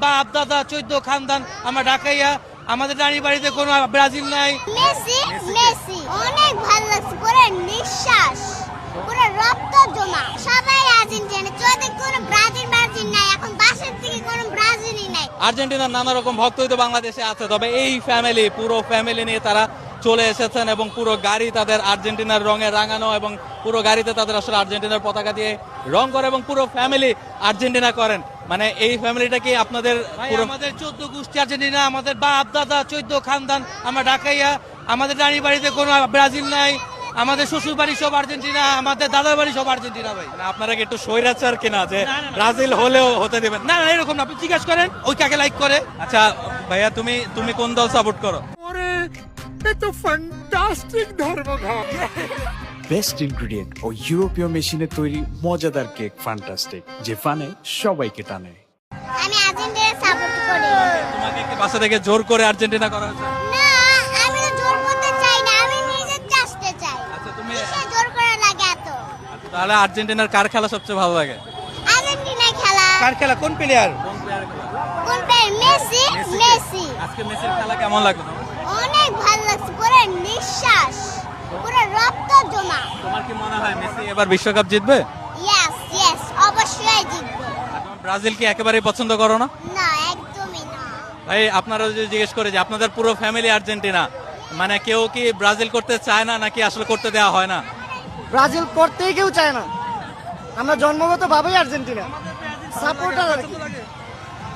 বাপ দাদা 14 খানদান আমরা ঢাকাইয়া, আমাদের রানী বাড়িতে কোনো ব্রাজিল নাই। মেসি মেসি অনেক ভালো লাগছে, পুরো নিঃশ্বাস, পুরো রক্ত জমা। সবাই আর্জেন্টিনা, যদি কোনো ব্রাজিল নাই, এখন বাসার থেকে কোনো ব্রাজিলই নাই। আর্জেন্টিনার নানা রকম ভক্তই তো বাংলাদেশে আছে, তবে এই ফ্যামিলি, পুরো ফ্যামিলি নিয়ে তারা চলে এসেছেন এবং পুরো গাড়ি তাদের আর্জেন্টিনার রঙে রাঙানো এবং পুরো গাড়িতে তাদের আসলে আর্জেন্টিনার পতাকা দিয়ে রং করে এবং পুরো ফ্যামিলি আর্জেন্টিনা করেন। মানে এই ফ্যামিলিটা কি আপনাদের? আমাদের 14 গোষ্ঠী আর্জেন্টিনা, আমাদের বাপ দাদা 14 খানদান আমরা ঢাকাইয়া, আমাদের রানী বাড়িতে কোনো ব্রাজিল নাই, আমাদের শ্বশুর বাড়ি সব আর্জেন্টিনা, আমাদের দাদার বাড়ি সব আর্জেন্টিনা। ভাই আপনারা কি একটু স্বৈরাচার কিনা যে ব্রাজিল হলেও হতে দিবেন না? না এরকম না, আপনি জিজ্ঞাসা করেন ওই কাকে লাইক করে। আচ্ছা ভাইয়া, তুমি কোন দল সাপোর্ট করো? বেস্ট ইনগ্রেডিয়েন্ট ও ইউরোপীয় মেশিনে তৈরি মজাদার কেক ফ্যান্টাস্টিক, যে ফানে সবাইকে টানে। আমি আর্জেন্টিনা সাপোর্ট করি। তোমাকে কি বাসা থেকে জোর করে আর্জেন্টিনা করা হয়েছে? না, আমি তো জোর করতে চাই না, আমি নিজে চাইতে চাই। আচ্ছা, তুমি কিসে জোর করা লাগে এত? তাহলে আর্জেন্টিনার কার খেলা সবচেয়ে ভালো লাগে? আর্জেন্টিনা খেলা। কার খেলা? কোন প্লেয়ার? কোন প্লেয়ার? Messi Messi. আজকে মেসির খেলা কেমন লাগলো তোমার? অনেক ভালো লাগছে, পুরো নিঃশ্বাস, পুরো রক্ত জমা। তোমার কি মনে হয় মেসি এবার বিশ্বকাপ জিতবে? ইয়েস ইয়েস, অবশ্যই জিতবে। আর তোমার ব্রাজিল কি একেবারেই পছন্দ করো না? না, একদমই না। ভাই, আপনারা যদি জিজ্ঞেস করে যে আপনাদের পুরো ফ্যামিলি আর্জেন্টিনা, মানে কেউ কি ব্রাজিল করতে চায় না নাকি আসলে করতে দেওয়া হয় না? ব্রাজিল করতেই কেউ চায় না, আমরা জন্মগত ভাবেই আর্জেন্টিনা সাপোর্টার আর কি।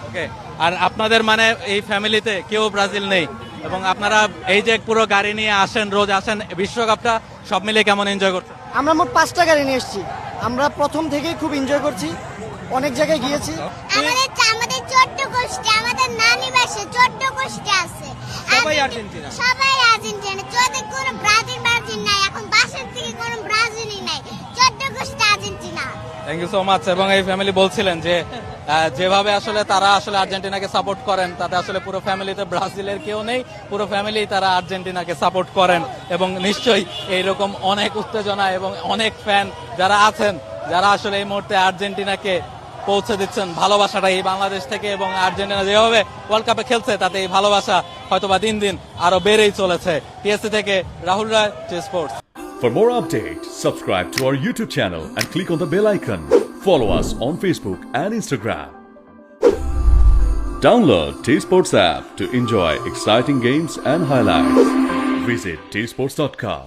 ওকে, আর আপনাদের মানে এই ফ্যামিলিতে কেউ ব্রাজিল নেই এবং আপনারা এই যে পুরো গাড়ি নিয়ে আসেন, রোজ আসেন, বিশ্বকাপটা সব মিলে কেমন এনজয় করছেন? আমরা মোট 5টা গাড়ি নিয়ে এসেছি, আমরা প্রথম থেকেই খুব এনজয় করছি, অনেক জায়গায় গিয়েছি। আমাদের ছোট্ট গোষ্ঠী, আমাদের নানি বাসে ছোট্ট গোষ্ঠী আছে, সবাই আর্জেন্টিনা। সবাই আর্জেন্টিনা, যদি কোনো ব্রাজিল নাই, এখন বাসার থেকে কোনো ব্রাজিলই নাই, ছোট্ট গোষ্ঠী Argentina. Thank you so much. এবং এই ফ্যামিলি বলছিলেন যে যেভাবে আসলে তারা আসলে আর্জেন্টিনাকে সাপোর্ট করেন, তাতে আসলে পুরো ফ্যামিলিতে ব্রাজিলের কেউ নেই, পুরো ফ্যামিলি তারা আর্জেন্টিনাকে সাপোর্ট করেন এবং নিশ্চয়ই এইরকম অনেক উত্তেজনা এবং অনেক ফ্যান যারা আছেন, যারা আসলে এই মুহূর্তে আর্জেন্টিনাকে পৌঁছে দিচ্ছেন ভালোবাসাটা এই বাংলাদেশ থেকে, এবং আর্জেন্টিনা যেভাবে ওয়ার্ল্ড কাপে খেলছে তাতে এই ভালোবাসা হয়তোবা দিন দিন আরো বেড়েই চলেছে। টিএসসি থেকে রাহুল রায়, T Sports. For more updates, subscribe to our YouTube channel and click on the bell icon. Follow us on Facebook and Instagram. Download T Sports app to enjoy exciting games and highlights. Visit tsports.com.